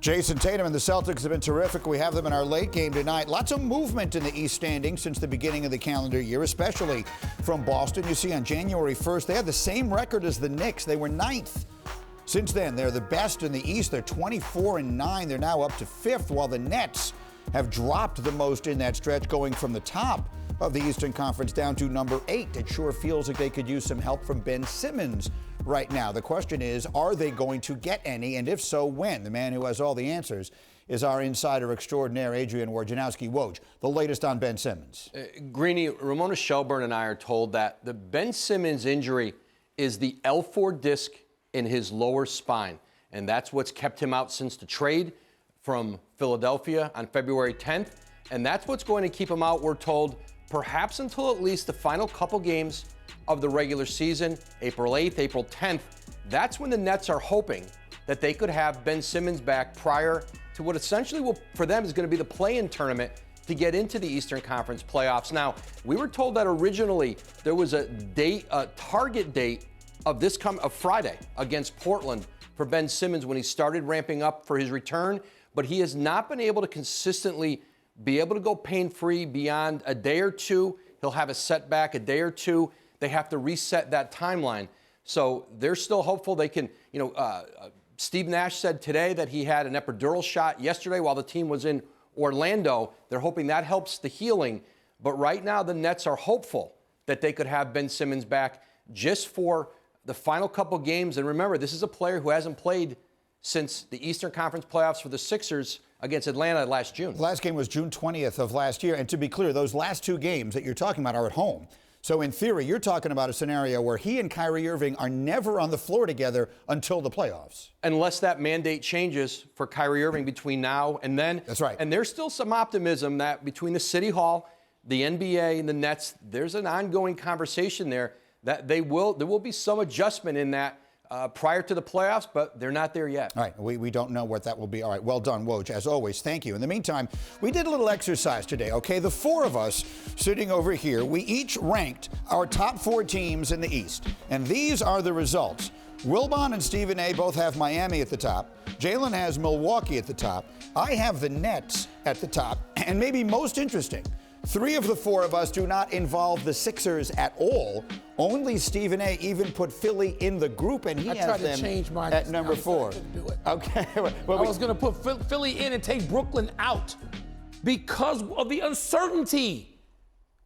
Jason Tatum and the Celtics have been terrific. We have them in our late game tonight. Lots of movement in the East standings since the beginning of the calendar year, especially from Boston. You see on January 1st, they had the same record as the Knicks. They were 9th. Since then, they're the best in the East. They're 24-9. They're now up to 5th, while the Nets have dropped the most in that stretch, going from the top of the Eastern Conference down to number 8. It sure feels like they could use some help from Ben Simmons right now. The question is, are they going to get any? And if so, when? The man who has all the answers is our insider extraordinaire, Adrian Wojnarowski. Woj, the latest on Ben Simmons. Greeny, Ramona Shelburne and I are told that the Ben Simmons injury is the L4 disc in his lower spine, and that's what's kept him out since the trade from Philadelphia on February 10th, and that's what's going to keep him out, we're told, perhaps until at least the final couple games of the regular season, April 8th, April 10th. That's when the Nets are hoping that they could have Ben Simmons back prior to what essentially will, for them, is going to be the play-in tournament to get into the Eastern Conference playoffs. Now, we were told that originally there was a target date of of Friday against Portland for Ben Simmons when he started ramping up for his return, but he has not been able to consistently be able to go pain-free beyond a day or two. He'll have a setback a day or two. They have to reset that timeline. So they're still hopeful they can, Steve Nash said today that he had an epidural shot yesterday while the team was in Orlando. They're hoping that helps the healing. But right now the Nets are hopeful that they could have Ben Simmons back just for the final couple games. And remember, this is a player who hasn't played since the Eastern Conference playoffs for the Sixers against Atlanta last June. The last game was June 20th of last year. And to be clear, those last two games that you're talking about are at home. So in theory, you're talking about a scenario where he and Kyrie Irving are never on the floor together until the playoffs. Unless that mandate changes for Kyrie Irving between now and then. That's right. And there's still some optimism that between the City Hall, the NBA, and the Nets, there's an ongoing conversation there that there will be some adjustment in that prior to the playoffs, but they're not there yet. All right, we don't know what that will be. All right, well done, Woj, as always. Thank you. In the meantime, we did a little exercise today, okay? The four of us sitting over here, we each ranked our top 4 teams in the East, and these are the results. Wilbon and Stephen A. both have Miami at the top. Jalen has Milwaukee at the top. I have the Nets at the top, and maybe most interesting, 3 of the 4 of us do not involve the Sixers at all. Only Stephen A. even put Philly in the group, and he has them at number 4. Okay. Well, I was going to put Philly in and take Brooklyn out because of the uncertainty.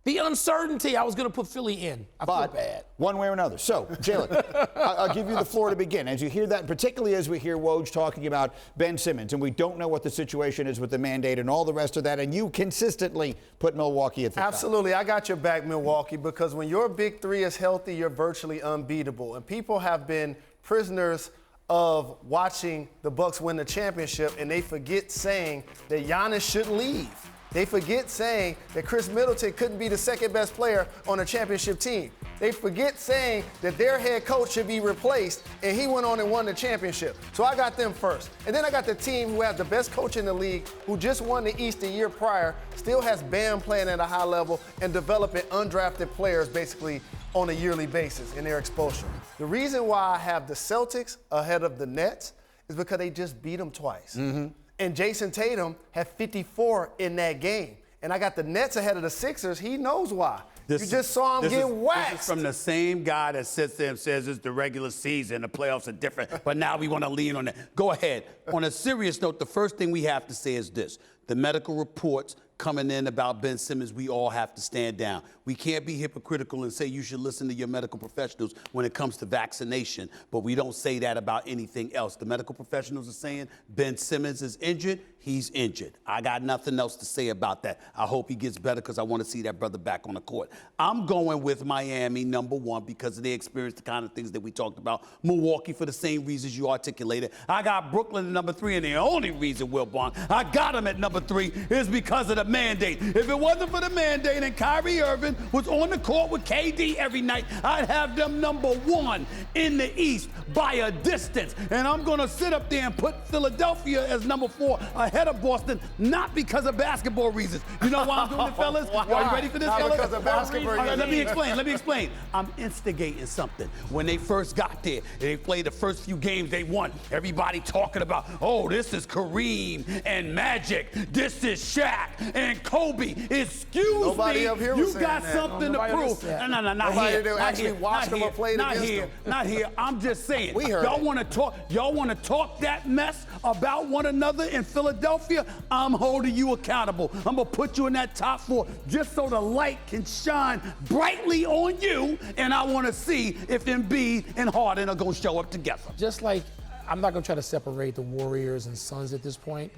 The uncertainty, I was going to put Philly in. I feel bad. One way or another. So, Jalen, I'll give you the floor to begin. As you hear that, particularly as we hear Woj talking about Ben Simmons, and we don't know what the situation is with the mandate and all the rest of that, and you consistently put Milwaukee at the top. Absolutely. I got your back, Milwaukee, because when your big 3 is healthy, you're virtually unbeatable. And people have been prisoners of watching the Bucks win the championship, and they forget saying that Giannis shouldn't leave. They forget saying that Chris Middleton couldn't be the second best player on a championship team. They forget saying that their head coach should be replaced, and he went on and won the championship. So I got them first. And then I got the team who has the best coach in the league, who just won the East a year prior, still has Bam playing at a high level and developing undrafted players basically on a yearly basis in their exposure. The reason why I have the Celtics ahead of the Nets is because they just beat them twice. Mm-hmm. And Jason Tatum had 54 in that game. And I got the Nets ahead of the Sixers. He knows why. You just saw him get waxed. This is from the same guy that sits there and says it's the regular season, the playoffs are different, but now we want to lean on that. Go ahead. On a serious note, the first thing we have to say is this. The medical reports coming in about Ben Simmons, we all have to stand down. We can't be hypocritical and say you should listen to your medical professionals when it comes to vaccination, but we don't say that about anything else. The medical professionals are saying Ben Simmons is injured. He's injured. I got nothing else to say about that. I hope he gets better because I want to see that brother back on the court. I'm going with Miami, number 1, because they experienced the kind of things that we talked about. Milwaukee for the same reasons you articulated. I got Brooklyn at number 3, and the only reason, Wilbon, I got him at number number 3 is because of the mandate. If it wasn't for the mandate and Kyrie Irving was on the court with KD every night, I'd have them number 1 in the East by a distance. And I'm going to sit up there and put Philadelphia as number 4 ahead of Boston, not because of basketball reasons. You know why I'm doing it, fellas? Are you ready for this, Not fellas? because of basketball All right, let me reasons. explain. I'm instigating something. When they first got there, they played the first few games they won. Everybody talking about, oh, this is Kareem and Magic. This is Shaq and Kobe. Excuse Nobody me, up here was you saying got that. something to Nobody prove. understood that. No, not Nobody here. that actually watched them or played not against here. them. Not here. I'm just saying. We heard y'all it. want to talk. Y'all want to talk that mess about one another in Philadelphia? I'm holding you accountable. I'm gonna put you in that top 4 just so the light can shine brightly on you. And I want to see if Embiid and Harden are gonna show up together. Just like I'm not going to try to separate the Warriors and Suns at this point.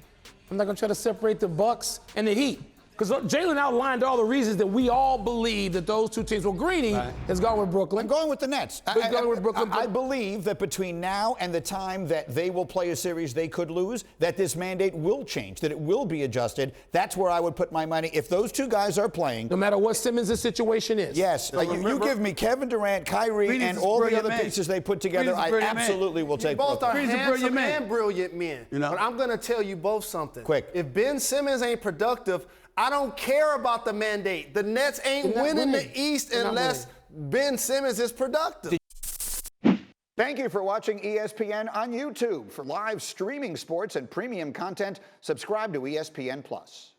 I'm not going to try to separate the Bucks and the Heat. Because Jalen outlined all the reasons that we all believe that those two teams. Well, Greeny has gone with Brooklyn. I'm going with the Nets. He's going with Brooklyn. I believe that between now and the time that they will play a series they could lose, that this mandate will change, that it will be adjusted. That's where I would put my money. If those two guys are playing. No matter what Simmons' situation is. Yes. You give me Kevin Durant, Kyrie, Greeny's and a all the brilliant other man. pieces they put together, Greeny's a I brilliant man. absolutely will take Both are Brooklyn. He's a handsome brilliant man. and brilliant men. You know? But I'm going to tell you both something. Quick. If Ben Simmons ain't productive, I don't care about the mandate. The Nets ain't They're not winning winning. the East They're not unless Ben Simmons is productive. Thank you for watching ESPN on YouTube. For live streaming sports and premium content, subscribe to ESPN+.